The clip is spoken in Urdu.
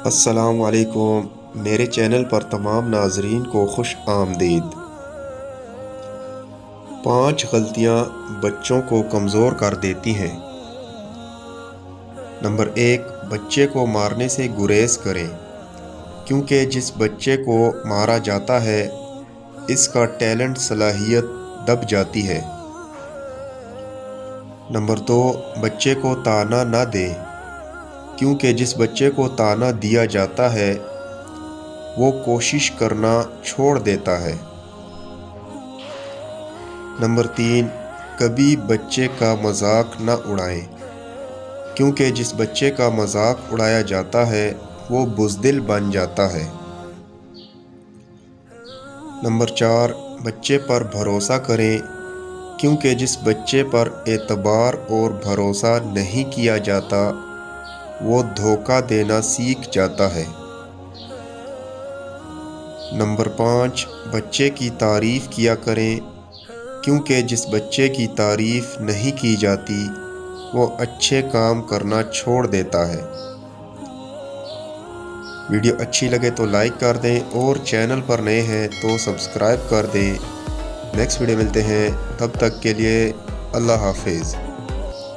السلام علیکم، میرے چینل پر تمام ناظرین کو خوش آمدید۔ 5 غلطیاں بچوں کو کمزور کر دیتی ہیں۔ نمبر 1، بچے کو مارنے سے گریز کریں، کیونکہ جس بچے کو مارا جاتا ہے اس کا ٹیلنٹ صلاحیت دب جاتی ہے۔ نمبر 2، بچے کو طعنہ نہ دیں، کیونکہ جس بچے کو طعنہ دیا جاتا ہے وہ کوشش کرنا چھوڑ دیتا ہے۔ نمبر 3، کبھی بچے کا مذاق نہ اڑائیں، کیونکہ جس بچے کا مذاق اڑایا جاتا ہے وہ بزدل بن جاتا ہے۔ نمبر 4، بچے پر بھروسہ کریں، کیونکہ جس بچے پر اعتبار اور بھروسہ نہیں کیا جاتا وہ دھوکہ دینا سیکھ جاتا ہے۔ نمبر 5، بچے کی تعریف کیا کریں، کیونکہ جس بچے کی تعریف نہیں کی جاتی وہ اچھے کام کرنا چھوڑ دیتا ہے۔ ویڈیو اچھی لگے تو لائک کر دیں اور چینل پر نئے ہیں تو سبسکرائب کر دیں۔ نیکسٹ ویڈیو ملتے ہیں، تب تک کے لیے اللہ حافظ۔